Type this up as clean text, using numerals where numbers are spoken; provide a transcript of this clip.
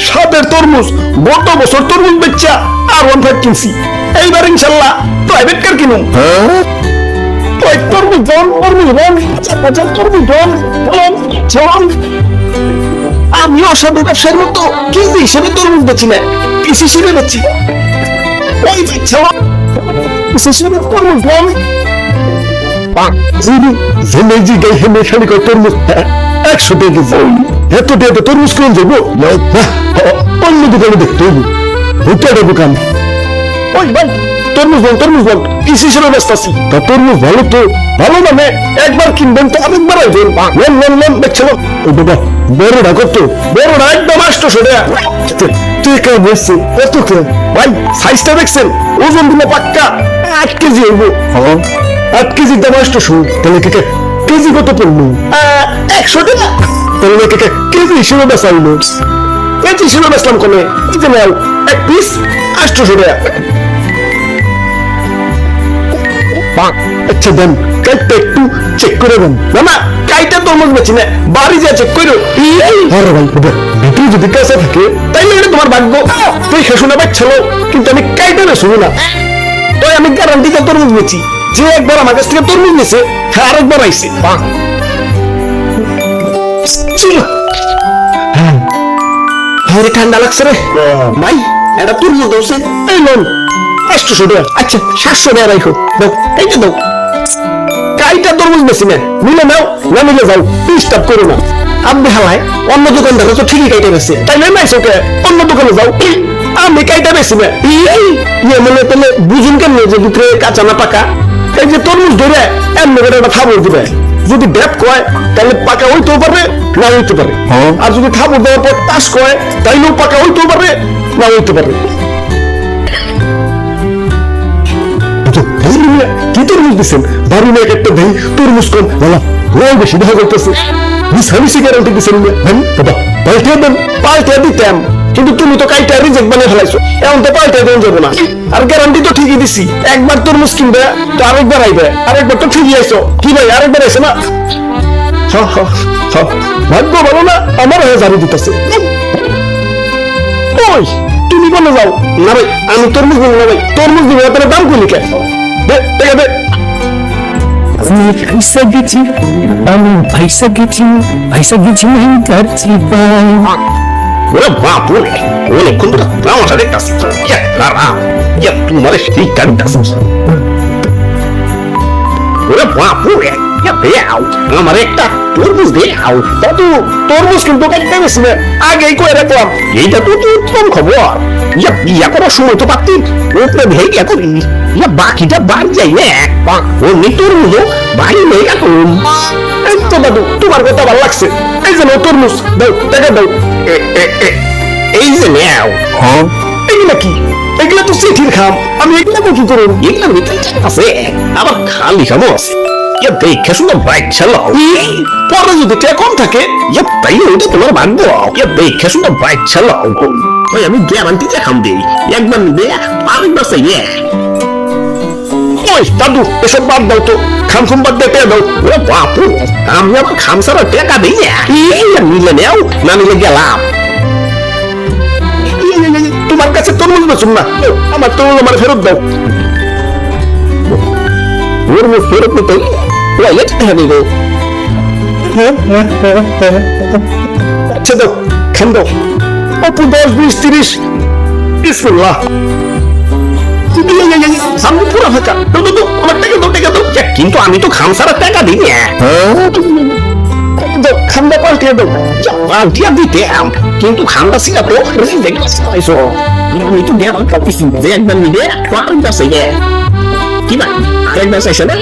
সাদের তরমুজ, গত বছর তরমুজ বেচা আর 1.5 কিনছি, এইবার ইনশাল্লাহ প্রাইভেট কার কিনুম। ওই তরমুজ দন, তরমুজ দন, তরমুজ দন, চল। আমি অসাধু ব্যবসার মতো কেজি হিসেবে তরমুজ বেচি না, পিস হিসেবে বেচি। ওই বাচ্চা পিস হিসেবে তরমুজ দন। হেমেজি গাই হেমে খালি কয় তরমুজ 100 টাকা কেজি। এত টাকা তরমুজ কোন যাবো? অন্য দোকানে দেখতে হইব, হোটেলের দোকান। ওই ভাই তরমুজ বল, তরমুজ বল, পিস হিসেবে ব্যস্ত আছি। তা তরমুজ ভালো তো, ভালো মানে একবার কিনবেন তো আরেকবার আইবেন। লোন লোন লোন দেখছিল। ও বাবা বড়টা কত? বড়টা একদম 800 টাকা। তুই কে বলছি কত কে? ভাই সাইজটা দেখছেন? ওজন দিলে পাক্কা 8 কেজি হইব। 8 কেজির দাম 800। তাহলে কে কেজি কত পড়লো? 100 টাকা। তাহলে কে কেজি হিসেবে বেচাইলো? কেজি হিসেবে বেচলাম কমে। এই যে নাও এক পিস 800 টাকা। আচ্ছা দেন কাইটা একটু চেক করে দেন। না না কাইটা তরমুজ বেচি না, বাড়ি যা চেক করো। আরে ভাই ভিতরে যদি কাঁচা থাকে তাইলে এটা তোমার ভাগ্য। তুই শুনে পাচ্ছিল, কিন্তু আমি কাইটা বেচবো না। তাই আমি গ্যারান্টিতে তরমুজ বেচি। যে একবার আমার কাছ থেকে তরমুজ নিয়েছে আরেকবার আইছে। ঠান্ডা লাগছে রে ভাই, এটা তরমুজ দোষে। এই লোন 800 টাকা। আচ্ছা 700 টাকা রাখো, দাও এইটা দাও। কাইটা তরমুজ বেশি না, নিলে নাও, না নিলে যাও, ডিস্টার্ব করো না। আপনি হালায় অন্য দোকানদার তো ঠিকই কাইটা বেছে, তাই না? নাই ওকে অন্য দোকানে যাও। আমি কাইটা বেশি না ইয়ে মানে তাহলে বুঝুন কেমন যে ভিতরে কাঁচা না পাকা? এই যে তরমুজ ধরে এমনি করে একটা খাবার দিবে। যদি ডেপ কয় তাহলে পাকা হইতেও পারে, না হইতে পারে। আর যদি খাবার দেওয়ার পর তাস কয় তাইলেও পাকা হইতেও পারে, না হইতে পারে। কি তরমুজ দিচ্ছেন? বাড়ি নিয়ে একটা ভাই তরমুজ কম বলা ওই বেশি দেখা করতেছে। মিশামিশি গ্যারান্টি দিচ্ছেন বাবা, পাল্টে দেন। পাল্টে দিতাম, কিন্তু তুমি তো কাইটা রিজেক্ট বানিয়ে ফেলাইছো। এখন তো পাল্টে দেন যাবে না। আর গ্যারান্টি তো ঠিকই দিছি, একবার তরমুজ কিনবে তো আরেকবার আইবে, আরেকবার তো ঠিকই আইছো। কি ভাই আরেকবার আইছে না? ভাগ্য ভালো না, আমার হয়ে জারি দিতেছে। ওই তুমি বলে যাও না ভাই, আমি তরমুজ দিব না ভাই। তরমুজ দিব না, তাহলে দাম কইলি কে? আমি পয়সা গেছি, আমি পয়সা গেছি, পয়সা গেছি আমি করছি ভাই। ওরে বাপ রে, অনেকক্ষণ ধরে তামাশা দেখতাছি। তোমার সেই কাটতাছি। ওরে বাপ রে, আমার একটা তরমুজ দেও। দাদু তরমুজ কিন্তু কাটতে গেছি না, আগেই কয়ে রাখলাম। এইটা তো উত্তম খবর। ইয়া করার সময় তো পাচ্ছি উপরে ভেঙে করি। বাকিটা বাড়ি যাই না, অমনি তরমুজও বাড়ি নেই এখন। এই তো দাদু তোমার কথা ভালো লাগছে। এই যে নাও তরমুজ, দাও টাকা দাও। এই যে নাও। এগুলা কি? এগুলা তো চিঠির খাম। আমি এগুলা কি করব? এগুলা ভিতরে আছে, আবার খালি খামও আছে। দেখে শুনে বাইক চালাও। পরে যদি টাকা কম থাকে তাই ওইটা তোমার ভাগ্য। দেখে শুনে বাইক চালাও। ওই আমি গ্যারান্টিতে খাম দিই, একবার নিবে আরেকবার চাইবে। ওই দাদু এসব বাদ দাও তো, খাম খুম বাদ দিয়ে টাকা দাও। ও বাপু, আমি আবার খাম ছাড়া টাকা দিই না। নিলে নেও, না নিলে গেলাম। তোমার কাছে তরমুজ বেচুন না, আমার তরমুজ আমার ফেরত দাও। তরমুজ ফেরত নিতে আচ্ছা দাও, খান দাও। অপু 10, 20, 30 বিসমিল্লাহ। সামনে পুরো ফাঁকা। আমার টাকা দাও, টাকা দাও। কিন্তু আমি তো খাম ছাড়া টাকা দিই না। খান্দা পাল্টিয়ে দাও। পাল্টিয়ে দিতে কিন্তু খান্দা ছিল তো আমি তো একবার নিবে কি ভাই একবার চাইছে না।